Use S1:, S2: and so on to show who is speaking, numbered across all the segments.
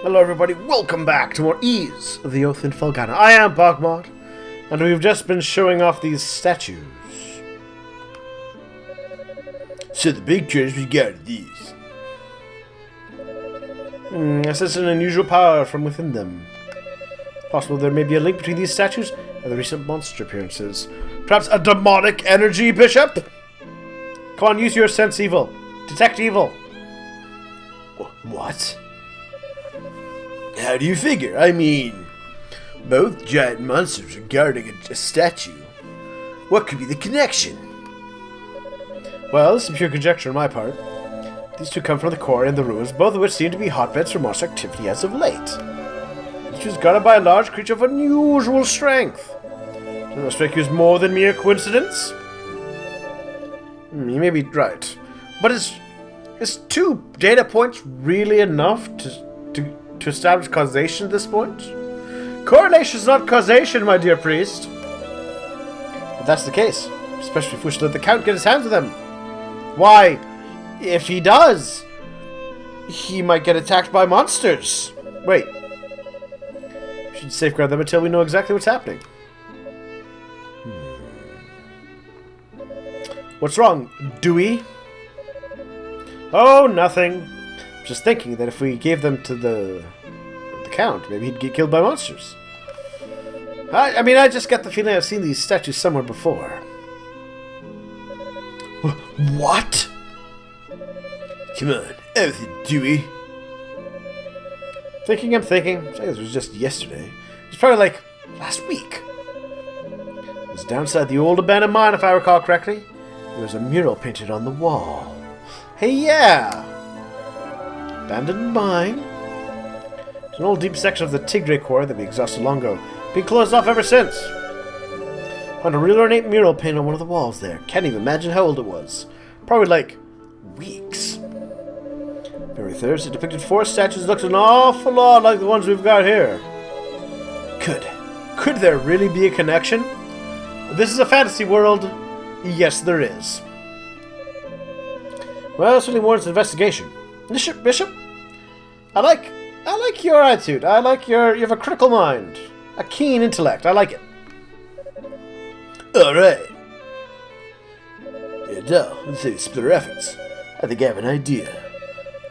S1: Hello everybody, welcome back to more Ease of the Oath in Felghana. I am BogMod, and we've just been showing off these statues.
S2: So the big treasures we got are these.
S1: I sense an unusual power from within them. Possible there may be a link between these statues and the recent monster appearances. Perhaps a demonic energy, Bishop? Come on, use your sense evil. Detect evil.
S2: What? How do you figure? I mean, both giant monsters are guarding a statue. What could be the connection?
S1: Well, this is pure conjecture on my part. These two come from the core and the ruins, both of which seem to be hotbeds for monster activity as of late. Each is guarded by a large creature of unusual strength. Does that strike you as more than mere coincidence? You may be right. But is 2 data points really enough to establish causation at this point? Correlation is not causation, my dear priest. If that's the case, especially if we should let the Count get his hands on them. Why, if he does, he might get attacked by monsters. Wait. We should safeguard them until we know exactly what's happening. What's wrong, Dewey? Oh, nothing. Just thinking that if we gave them to the Count, maybe he'd get killed by monsters. I mean, I just get the feeling I've seen these statues somewhere before.
S2: What? Come on, out with it, Dewey.
S1: I'm thinking. I guess it was just yesterday. It was probably like last week. It was downside the old abandoned mine, if I recall correctly. There was a mural painted on the wall. Hey, yeah! Abandoned mine. It's an old deep section of the Tigre core that we exhausted long ago. Been closed off ever since. Found a real ornate mural painted on one of the walls there. Can't even imagine how old it was. Probably like weeks. Very Thursday depicted 4 statues that looked an awful lot like the ones we've got here. Could there really be a connection? This is a fantasy world. Yes, there is. Well, it certainly warrants investigation. Bishop, I like your attitude. You have a critical mind, a keen intellect. I like it.
S2: All right. Yeah, now, let's say split our efforts. I think I have an idea.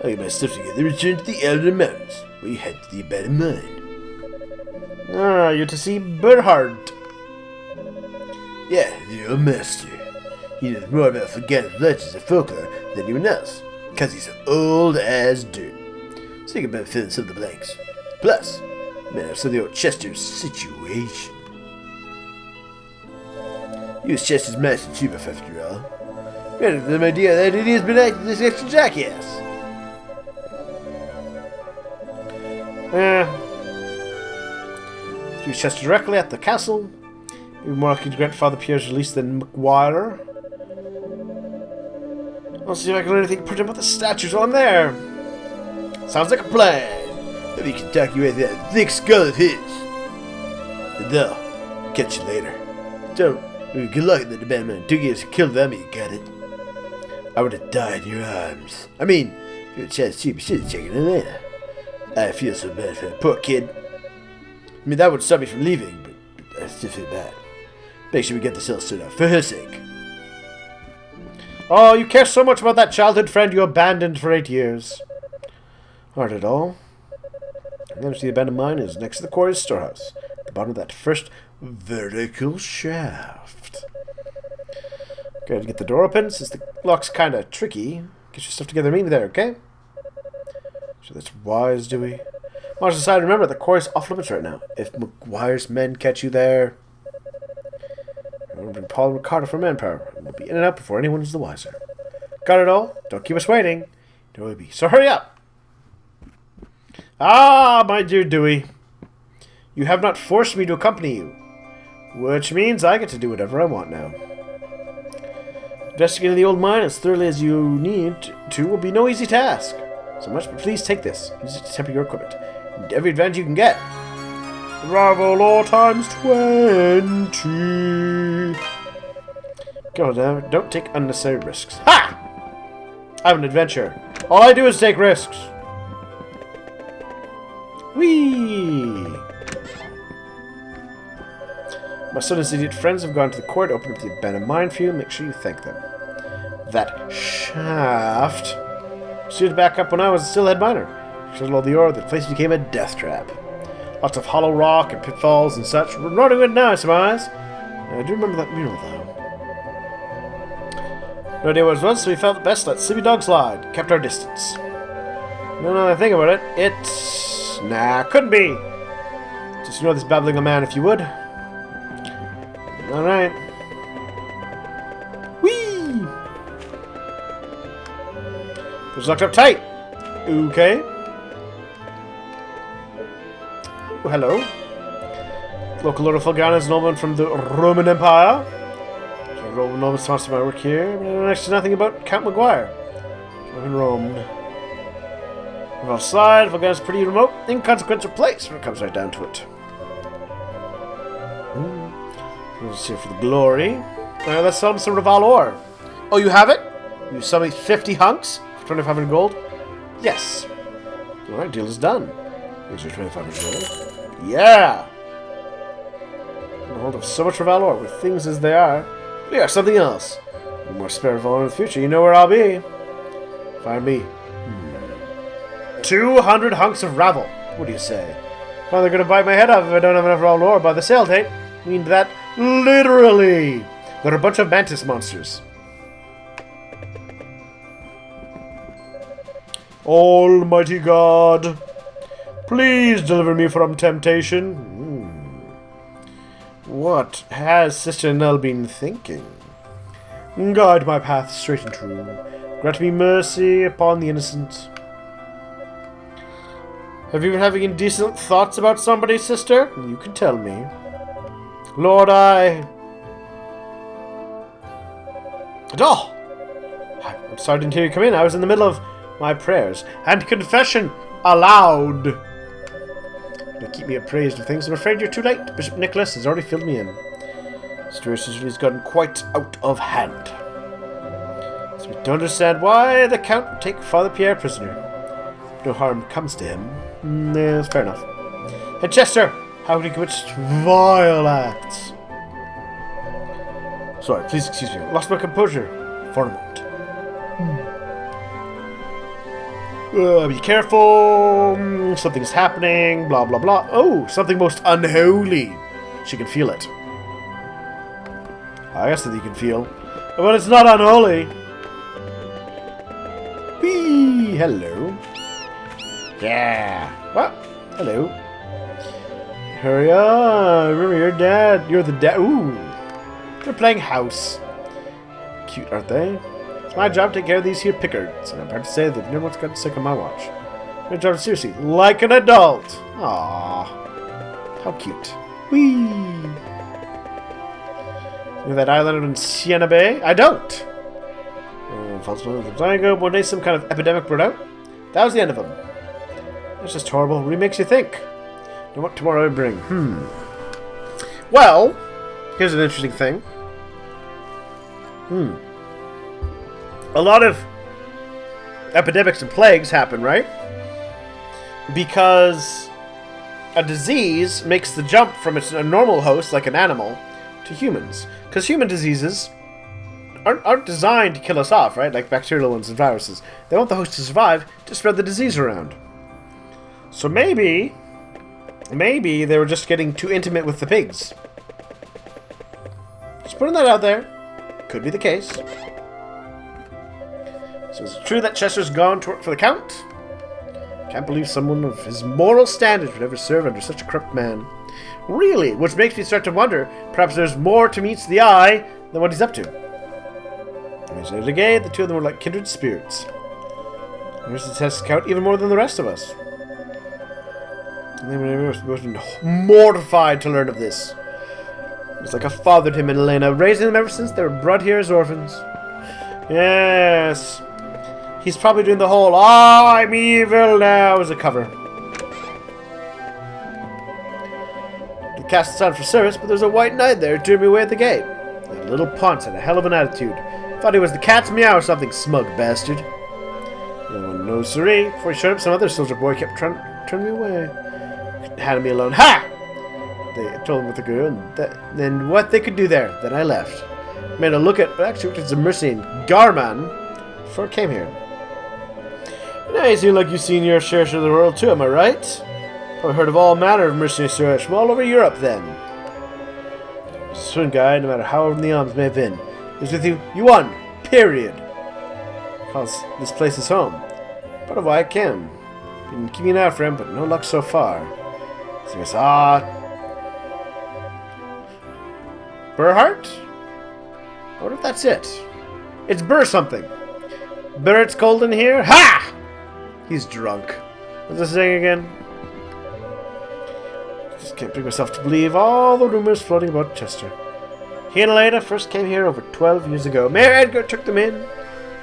S2: I'll get my stuff together, return to the Elder Mountains. We head to the abandoned mine.
S1: Ah, you're to see Bernhard.
S2: Yeah, the old master. He knows more about Felghana's legends and folklore than anyone else, because he's old as dirt. So he can better fill in some of the blanks. Plus, man, some of the old Chester's situation. He was Chester's master too, after all. Man, the idea that it has been acting this extra jackass.
S1: If you Chester directly at the castle, maybe more likely to grant Father Pierre's release than McGuire. I'll see if I can learn anything pretty about the statues while I'm there. Sounds like a plan.
S2: Maybe he can talk you into that thick skull of his. And they'll catch you later. So, good luck in the abandonment. 2 years to kill them, you got it. I would have died in your arms. I mean, if you had a chance to, you should have checked it later. I feel so bad for that poor kid. I mean, that would stop me from leaving, but I still feel bad. Make sure we get this all sorted out, for her sake.
S1: Oh, you care so much about that childhood friend you abandoned for 8 years. Aren't it all? The abandoned mine is next to the quarry's storehouse, at the bottom of that first vertical shaft. Okay, to get the door open, since the lock's kind of tricky. Get your stuff together, meet me there, okay? So that's wise, Dewey. Watch the side. Remember, the quarry's off limits right now. If McGuire's men catch you there, we'll bring Paul and Ricardo for manpower. We'll be in and out before anyone's the wiser. Got it all? Don't keep us waiting. Don't we be? So hurry up. Ah, my dear Dewey. You have not forced me to accompany you, which means I get to do whatever I want now. Investigating the old mine as thoroughly as you need to will be no easy task. So much, but please take this. Use it to temper your equipment. And every advantage you can get. Rival law times 20. Go now, don't take unnecessary risks. Ha! I'm an adventurer. All I do is take risks. Whee! My son and his idiot friends have gone to the court, opened up the abandoned minefield. Make sure you thank them. That shaft suited back up when I was still head miner. Should all the ore, the place became a death trap. Lots of hollow rock and pitfalls and such. We're running good now, I surmise. I do remember that mural, though. No idea what it was, so we felt best let Sibby Dog slide. Kept our distance. No, now that I think about it, it's... Nah, couldn't be. Just ignore this babbling of man, if you would. Alright. Whee! It's locked up tight. Okay. Oh, hello. Local Lord of Felghana is a nobleman from the Roman Empire. So Roman noble sponsors my work here, but I know next to nothing about Count Maguire. I'm in Rome. We're outside. Felghana's pretty remote, inconsequential place when it comes right down to it. Let's here for the glory. Alright, let's sell him some Raval ore. Oh, you have it? You sell me 50 hunks for 2,500 gold? Yes. Alright, deal is done. Here's your 2,500 gold. Yeah! Get hold of so much Raval ore with things as they are. Yeah, something else. More spare Raval ore in the future. You know where I'll be. Find me. 200 hunks of Raval. What do you say? Well, they're going to bite my head off if I don't have enough Raval ore by the sale date. I mean that literally. They're a bunch of mantis monsters. Almighty God, please deliver me from temptation. What has Sister Nell been thinking? Guide my path straight and true. Grant me mercy upon the innocent. Have you been having indecent thoughts about somebody, sister? You can tell me. Lord, I'm sorry I didn't hear you come in. I was in the middle of my prayers and confession aloud. To keep me appraised of things, I'm afraid you're too late. Bishop Nicholas has already filled me in. The situation has gotten quite out of hand. So we don't understand why the Count would take Father Pierre prisoner. No harm comes to him. Yeah, that's fair enough. And Chester, how could he commit such vile acts? Sorry, please excuse me. I lost my composure for a moment. Be careful. Something's happening. Blah, blah, blah. Oh, something most unholy. She can feel it. I guess that you can feel. But it's not unholy. Whee! Hello. Yeah. Well, hello. Hurry up. Remember, your dad. You're the dad. Ooh. They're playing house. Cute, aren't they? It's my job to take care of these here pickards, and I'm proud to say that no one's gotten sick on my watch. My job, seriously, like an adult. Aww. How cute. Whee! You know that island in Siena Bay? I don't! One day some kind of epidemic broke out. That was the end of them. That's just horrible. It really makes you think. Know what tomorrow will bring. Well, here's an interesting thing. A lot of epidemics and plagues happen, right? Because a disease makes the jump from a normal host, like an animal, to humans. Because human diseases aren't designed to kill us off, right? Like bacterial ones and viruses. They want the host to survive to spread the disease around. So maybe they were just getting too intimate with the pigs. Just putting that out there. Could be the case. So is it true that Chester's gone to work for the Count? Can't believe someone of his moral standards would ever serve under such a corrupt man. Really? Which makes me start to wonder, perhaps there's more to meets the eye than what he's up to. As I gay, the two of them were like kindred spirits. Here's the test Count even more than the rest of us. And they were mortified to learn of this. It's like I fathered him and Elena, raising them ever since they were brought here as orphans. Yes. He's probably doing the whole, I'm evil now, as a cover. The cast is on for service, but there's a white knight there who turned me away at the gate. That little Ponce had a hell of an attitude. Thought he was the cat's meow or something, smug bastard. No one knows, siree. Before he showed up, some other soldier boy kept trying to turn me away. handed me alone. Ha! They told him with the girl, and then what they could do there. Then I left. Made a look at, but actually looked at some mercy in Garman before I came here. Now you seem like you've seen your share of the world too, am I right? Probably heard of all manner of mercenary search from all over Europe then. Swing guy, no matter how open the arms may have been, is with you. You won. Period. Calls this place his home. Part of why I came. Been keeping an eye out for him, but no luck so far. So he goes, Burhart? I wonder if that's it. It's Burr something. Burr, it's cold in here? Ha! He's drunk. What's this saying again? Just can't bring myself to believe all the rumors floating about Chester. He and Elena first came here over 12 years ago. Mayor Edgar took them in.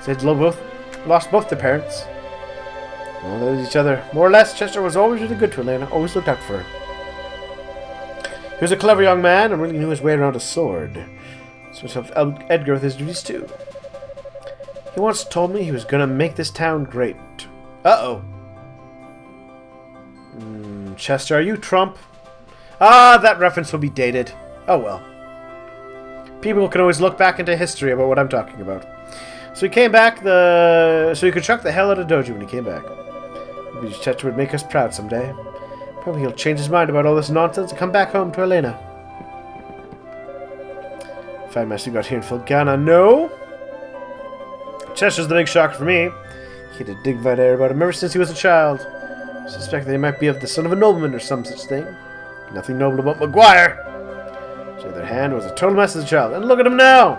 S1: Said lost both their parents. Well, they loved each other. More or less, Chester was always really good to Elena. Always looked out for her. He was a clever young man and really knew his way around a sword. So helped Edgar with his duties too. He once told me he was going to make this town great. Uh-oh. Chester, are you Trump? That reference will be dated. Oh well. People can always look back into history about what I'm talking about. So he came back so he could chuck the hell out of Doji when he came back. Maybe Chester would make us proud someday. Probably he'll change his mind about all this nonsense and come back home to Elena. Find my got here in Felghana. No! Chester's the big shocker for me. He had a dignified air about him ever since he was a child. I suspect that he might be of the son of a nobleman or some such thing. Nothing noble about Maguire. So on the other hand, was a total mess as a child. And look at him now!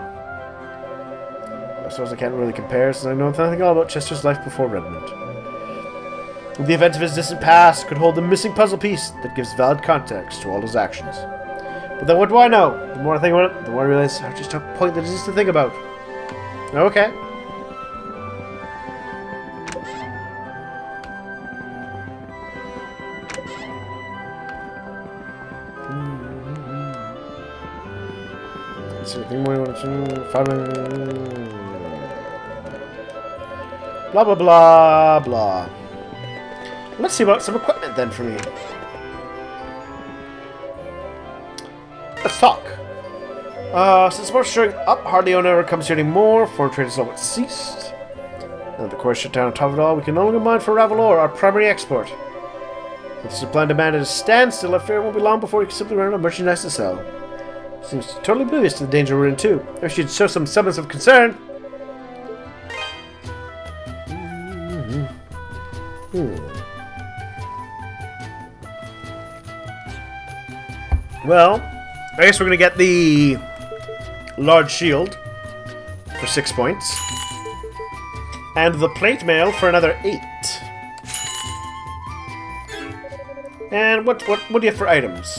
S1: I suppose I can't really compare since I know nothing all about Chester's life before Redmond. The events of his distant past could hold the missing puzzle piece that gives valid context to all his actions. But then what do I know? The more I think about it, the more I realize how just a point that is to think about. Okay. Let's see, anything more you want to blah blah blah blah. Let's see about some equipment then for me. Let's talk. Since we're showing up, hardly anyone ever comes here anymore. Foreign trade has almost ceased. Now the course shut down on top of it all, we can no longer mine for Ravalor, our primary export. With supply and demand at a standstill, I fear it won't be long before we can simply run out of merchandise to sell. Seems totally oblivious to the danger we're in too. I should show some semblance of concern. Well, I guess we're going to get the large shield for 6 points. And the plate mail for another 8. And what do you have for items?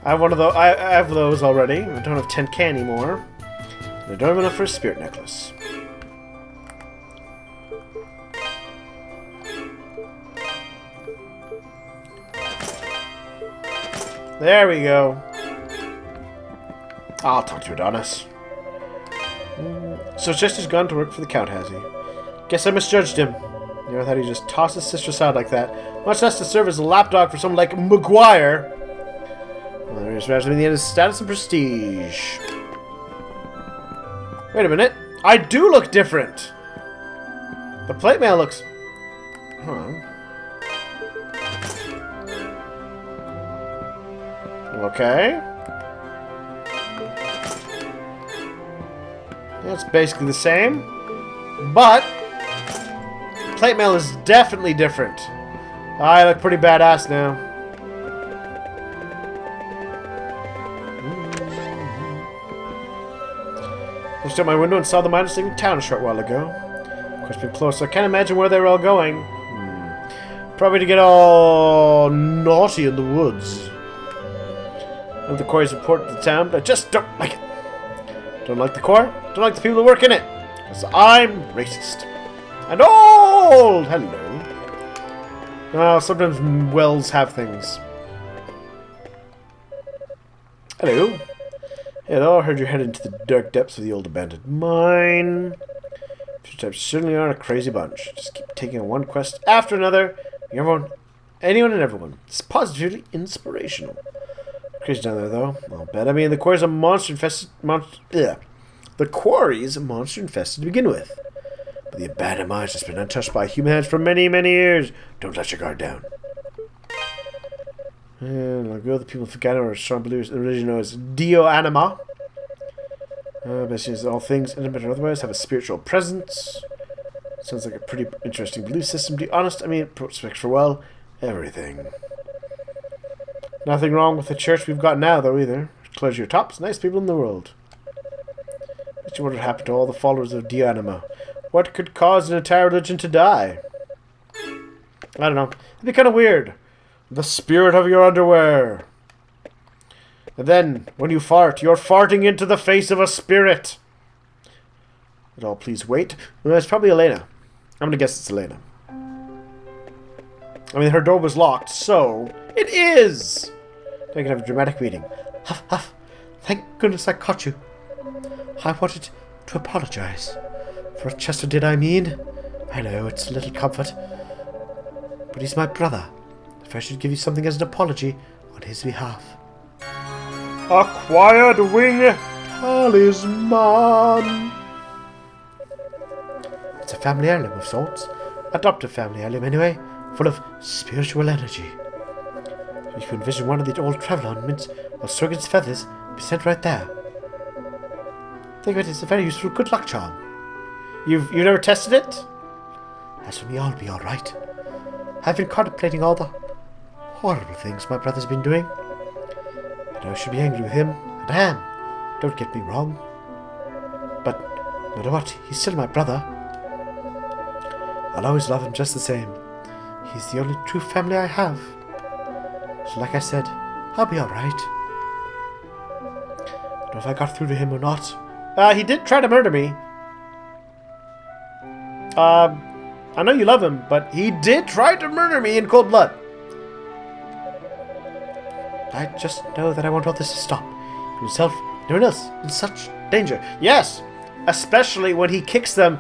S1: I have one of those. I have those already. I don't have 10k anymore. And I don't have enough for a spirit necklace. There we go. I'll talk to Adonis. So Chester's gone to work for the Count, has he? Guess I misjudged him. Never thought he'd just toss his sister aside like that. Much less to serve as a lapdog for someone like Maguire. Well, there just matters to me the end is status and prestige. Wait a minute. I do look different. The plate mail looks... Huh. Okay. It's basically the same, but plate mail is definitely different. I look pretty badass now. I looked out my window and saw the miners leaving town a short while ago. Of course, been close, so I can't imagine where they were all going. Probably to get all naughty in the woods. I know the quarry's important to the town, but I just don't like it. Don't like the Corps, don't like the people who work in it, because I'm racist. And old! Hello. Oh, sometimes wells have things. Hello. Hello, I heard you're headed into the dark depths of the old abandoned mine. Your types certainly aren't a crazy bunch. Just keep taking on one quest after another. Everyone anyone and everyone. It's positively inspirational. Crazy down there, though. I'll bet. I mean, the quarry's a monster-infested... The quarry's monster-infested to begin with. But the abandoned mine's just been untouched by human hands for many, many years. Don't let your guard down. And like the people of Felghana are strong believers, originally known as Dio Anima. Basically, all things, intimate or otherwise, have a spiritual presence. Sounds like a pretty interesting belief system. To be honest, I mean, it prospects for, well, everything. Nothing wrong with the church we've got now, though, either. Close your tops, nice people in the world. But you wonder what happened to all the followers of Dio Anima. What could cause an entire religion to die? I don't know. It'd be kind of weird. The spirit of your underwear. And then, when you fart, you're farting into the face of a spirit. But all please wait. Well, it's probably Elena. I'm gonna guess it's Elena. I mean, her door was locked, so... It is! I can have a dramatic reading. Huff, huff. Thank goodness I caught you. I wanted to apologize. For what Chester did, I mean. I know, it's a little comfort. But he's my brother. If I should give you something as an apology on his behalf. Acquired wing talisman. It's a family heirloom of sorts. Adopted family heirloom anyway, full of spiritual energy. You can envision one of the old travel ornaments of Sorgan's feathers be sent right there. Think of it as a very useful good luck charm. You've never tested it? As for me, I'll be alright. I've been contemplating all the horrible things my brother's been doing. I know I should be angry with him, and I am. Don't get me wrong. But, no matter what, he's still my brother. I'll always love him just the same. He's the only true family I have. So like I said, I'll be alright. I don't know if I got through to him or not. He did try to murder me. I know you love him, but he did try to murder me in cold blood. I just know that I want all this to stop. Himself, no one else, in such danger. Yes, especially when he kicks them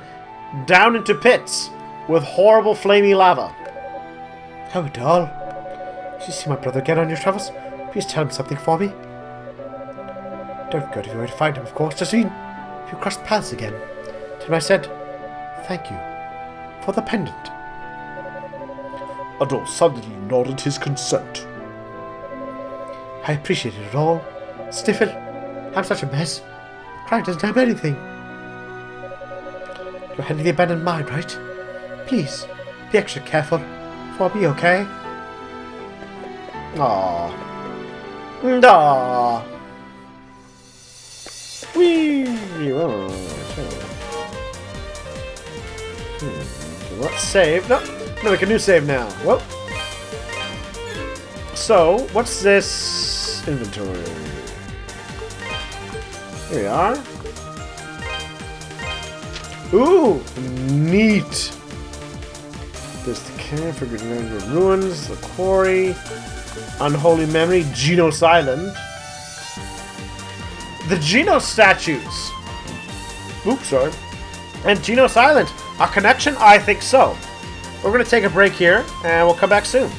S1: down into pits with horrible flaming lava. Oh, doll. Did you see my brother again on your travels? Please tell him something for me. Don't go to your way to find him, of course. Just mean, if you cross paths again, tell him I said thank you for the pendant. Adol suddenly nodded his consent. I appreciate it all. Sniffle, I'm such a mess. Crying doesn't help anything. You're heading the abandoned mine, right? Please, be extra careful for me, okay? Aww. Aww. Whee! Let's save. No, make a new save now. Whoop. So, what's this inventory? Here we are. Ooh, neat. There's the camp for ruins, the quarry, unholy memory, Genos Island. The Genos statues. Oops, sorry. And Genos Island. A connection? I think so. We're going to take a break here, and we'll come back soon.